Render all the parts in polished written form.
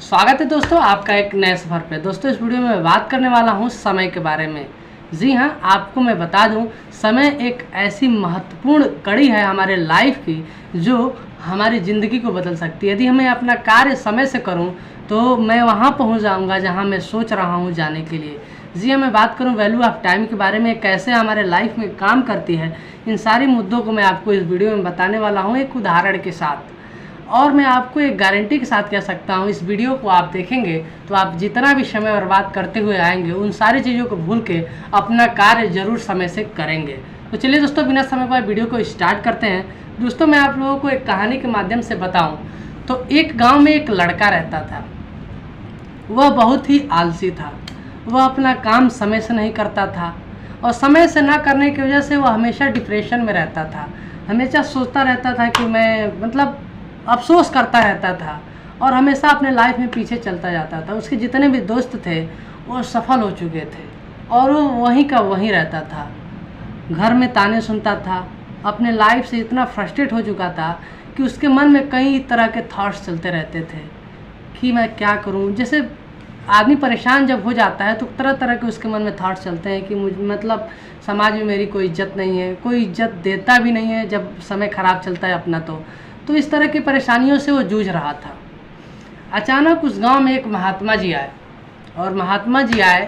स्वागत है दोस्तों आपका एक नए सफ़र पे। दोस्तों इस वीडियो में मैं बात करने वाला हूँ समय के बारे में। जी हाँ, आपको मैं बता दूँ, समय एक ऐसी महत्वपूर्ण कड़ी है हमारे लाइफ की जो हमारी ज़िंदगी को बदल सकती है। यदि मैं अपना कार्य समय से करूँ तो मैं वहाँ पहुँच जाऊँगा जहाँ मैं सोच रहा हूँ जाने के लिए। जी हाँ, मैं बात करूँ वैल्यू ऑफ टाइम के बारे में, कैसे हमारे लाइफ में काम करती है। इन सारी मुद्दों को मैं आपको इस वीडियो में बताने वाला हूँ एक उदाहरण के साथ। और मैं आपको एक गारंटी के साथ कह सकता हूँ, इस वीडियो को आप देखेंगे तो आप जितना भी समय बर्बाद करते हुए आएंगे उन सारी चीज़ों को भूल के अपना कार्य जरूर समय से करेंगे। तो चलिए दोस्तों, बिना समय पाए वीडियो को स्टार्ट करते हैं। दोस्तों मैं आप लोगों को एक कहानी के माध्यम से बताऊँ तो एक गाँव में एक लड़का रहता था। वह बहुत ही आलसी था। वह अपना काम समय से नहीं करता था और समय से ना करने की वजह से वह हमेशा डिप्रेशन में रहता था। हमेशा सोचता रहता था कि मैं अफसोस करता रहता था और हमेशा अपने लाइफ में पीछे चलता जाता था। उसके जितने भी दोस्त थे वो सफल हो चुके थे और वो वहीं का वहीं रहता था। घर में ताने सुनता था, अपने लाइफ से इतना फ्रस्ट्रेट हो चुका था कि उसके मन में कई तरह के थॉट्स चलते रहते थे कि मैं क्या करूं। जैसे आदमी परेशान जब हो जाता है तो तरह तरह के उसके मन में थॉट्स चलते हैं कि समाज में मेरी कोई इज्जत नहीं है, कोई इज्जत देता भी नहीं है जब समय ख़राब चलता है अपना। तो इस तरह की परेशानियों से वो जूझ रहा था। अचानक उस गांव में एक महात्मा जी आए और महात्मा जी आए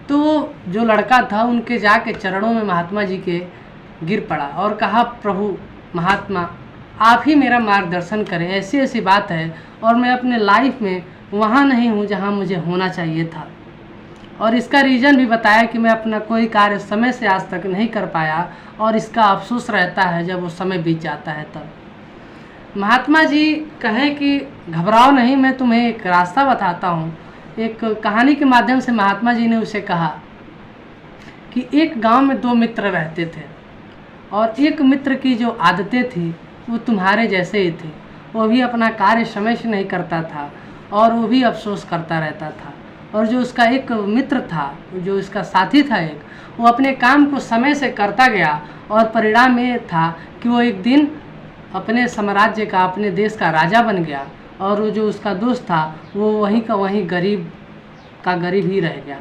तो जो लड़का था उनके जाके चरणों में महात्मा जी के गिर पड़ा और कहा, प्रभु महात्मा आप ही मेरा मार्गदर्शन करें, ऐसी ऐसी बात है और मैं अपने लाइफ में वहाँ नहीं हूँ जहाँ मुझे होना चाहिए था। और इसका रीज़न भी बताया कि मैं अपना कोई कार्य समय से आज तक नहीं कर पाया और इसका अफसोस रहता है जब वो समय बीत जाता है तब। महात्मा जी कहें कि घबराओ नहीं, मैं तुम्हें एक रास्ता बताता हूँ। एक कहानी के माध्यम से महात्मा जी ने उसे कहा कि एक गांव में दो मित्र रहते थे और एक मित्र की जो आदतें थी वो तुम्हारे जैसे ही थी। वो भी अपना कार्य समय से नहीं करता था और वो भी अफसोस करता रहता था। और जो उसका एक मित्र था, जो उसका साथी था एक, वो अपने काम को समय से करता गया और परिणाम ये था कि वो एक दिन अपने साम्राज्य का, अपने देश का राजा बन गया और वो जो उसका दोस्त था वो वहीं का वहीं गरीब का गरीब ही रह गया।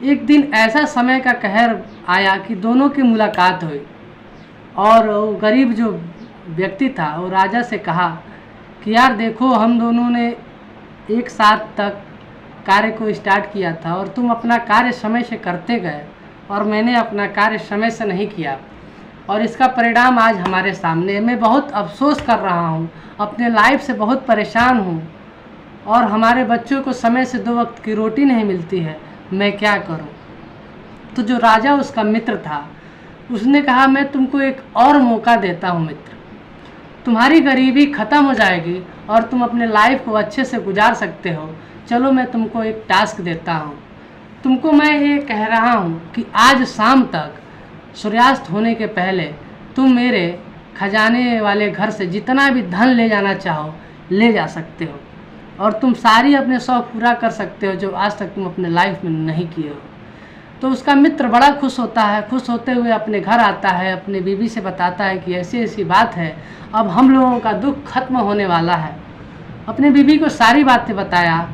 एक दिन ऐसा समय का कहर आया कि दोनों की मुलाकात हुई और वो गरीब जो व्यक्ति था वो राजा से कहा कि यार देखो, हम दोनों ने एक साथ तक कार्य को स्टार्ट किया था और तुम अपना कार्य समय से करते गए और मैंने अपना कार्य समय से नहीं किया और इसका परिणाम आज हमारे सामने है। मैं बहुत अफसोस कर रहा हूँ, अपने लाइफ से बहुत परेशान हूँ और हमारे बच्चों को समय से 2 वक्त की रोटी नहीं मिलती है, मैं क्या करूँ। तो जो राजा उसका मित्र था उसने कहा, मैं तुमको एक और मौका देता हूँ मित्र, तुम्हारी गरीबी ख़त्म हो जाएगी और तुम अपने लाइफ को अच्छे से गुजार सकते हो। चलो मैं तुमको एक टास्क देता हूँ। तुमको मैं ये कह रहा हूँ कि आज शाम तक सूर्यास्त होने के पहले तुम मेरे खजाने वाले घर से जितना भी धन ले जाना चाहो ले जा सकते हो और तुम सारी अपने शौक़ पूरा कर सकते हो जो आज तक तुम अपने लाइफ में नहीं किए हो। तो उसका मित्र बड़ा खुश होता है। खुश होते हुए अपने घर आता है, अपने बीवी से बताता है कि ऐसी ऐसी बात है, अब हम लोगों का दुख खत्म होने वाला है। अपने बीवी को सारी बातें बताया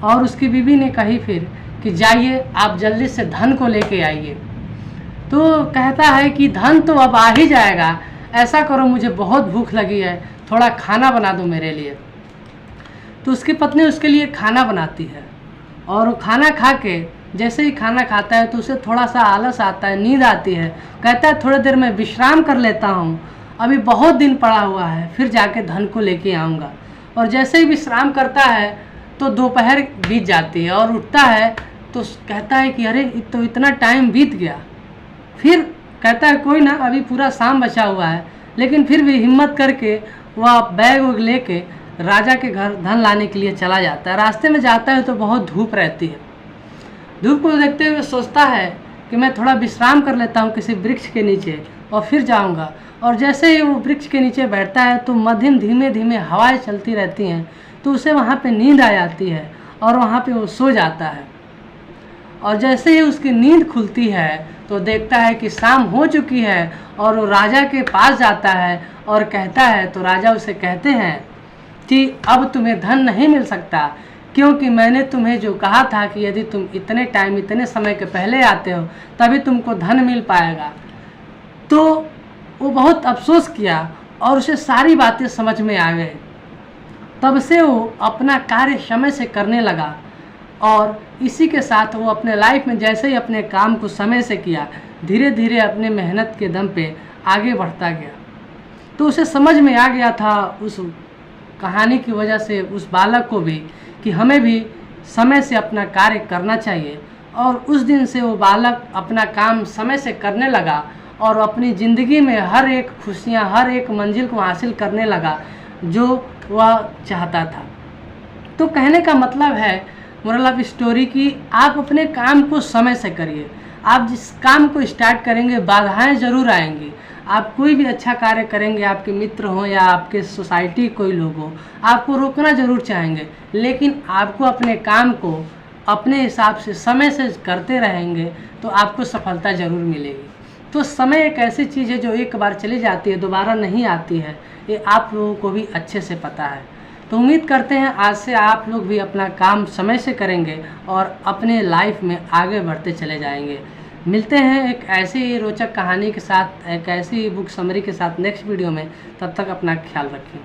और उसकी बीवी ने कही फिर कि जाइए आप जल्दी से धन को लेके आइए। तो कहता है कि धन तो अब आ ही जाएगा, ऐसा करो मुझे बहुत भूख लगी है, थोड़ा खाना बना दो मेरे लिए। तो उसकी पत्नी उसके लिए खाना बनाती है और वो खाना खा के जैसे ही खाना खाता है तो उसे थोड़ा सा आलस आता है, नींद आती है। कहता है थोड़ी देर में विश्राम कर लेता हूँ, अभी बहुत दिन पड़ा हुआ है, फिर जाके धन को लेके आऊँगा। और जैसे ही विश्राम करता है तो दोपहर बीत जाती है और उठता है तो कहता है कि अरे तो इतना टाइम बीत गया। फिर कहता है कोई ना, अभी पूरा शाम बचा हुआ है। लेकिन फिर भी हिम्मत करके वह बैग वैग लेके राजा के घर धन लाने के लिए चला जाता है। रास्ते में जाता है तो बहुत धूप रहती है। धूप को देखते हुए सोचता है कि मैं थोड़ा विश्राम कर लेता हूँ किसी वृक्ष के नीचे और फिर जाऊँगा। और जैसे ही वो वृक्ष के नीचे बैठता है तो मध्यम धीमे धीमे हवाएं चलती रहती हैं तो उसे वहाँ पे नींद आ जाती है और वहाँ पे वो सो जाता है। और जैसे ही उसकी नींद खुलती है तो देखता है कि शाम हो चुकी है और वो राजा के पास जाता है और कहता है, तो राजा उसे कहते हैं कि अब तुम्हें धन नहीं मिल सकता, क्योंकि मैंने तुम्हें जो कहा था कि यदि तुम इतने टाइम इतने समय के पहले आते हो तभी तुमको धन मिल पाएगा। तो वो बहुत अफसोस किया और उसे सारी बातें समझ में आ गई। तब से वो अपना कार्य समय से करने लगा और इसी के साथ वो अपने लाइफ में जैसे ही अपने काम को समय से किया, धीरे धीरे अपने मेहनत के दम पे आगे बढ़ता गया। तो उसे समझ में आ गया था उस कहानी की वजह से उस बालक को भी कि हमें भी समय से अपना कार्य करना चाहिए। और उस दिन से वो बालक अपना काम समय से करने लगा और अपनी ज़िंदगी में हर एक खुशियाँ, हर एक मंजिल को हासिल करने लगा जो वह चाहता था। तो कहने का मतलब है मोरल ऑफ स्टोरी की आप अपने काम को समय से करिए। आप जिस काम को स्टार्ट करेंगे बाधाएं ज़रूर आएंगी। आप कोई भी अच्छा कार्य करेंगे, आपके मित्र हों या आपके सोसाइटी कोई लोग हो, आपको रोकना ज़रूर चाहेंगे, लेकिन आपको अपने काम को अपने हिसाब से समय से करते रहेंगे तो आपको सफलता ज़रूर मिलेगी। तो समय एक ऐसी चीज़ है जो एक बार चली जाती है, दोबारा नहीं आती है। ये आप लोगों को भी अच्छे से पता है। तो उम्मीद करते हैं आज से आप लोग भी अपना काम समय से करेंगे और अपने लाइफ में आगे बढ़ते चले जाएंगे। मिलते हैं एक ऐसी रोचक कहानी के साथ, एक ऐसी बुक समरी के साथ नेक्स्ट वीडियो में। तब तक अपना ख्याल रखें।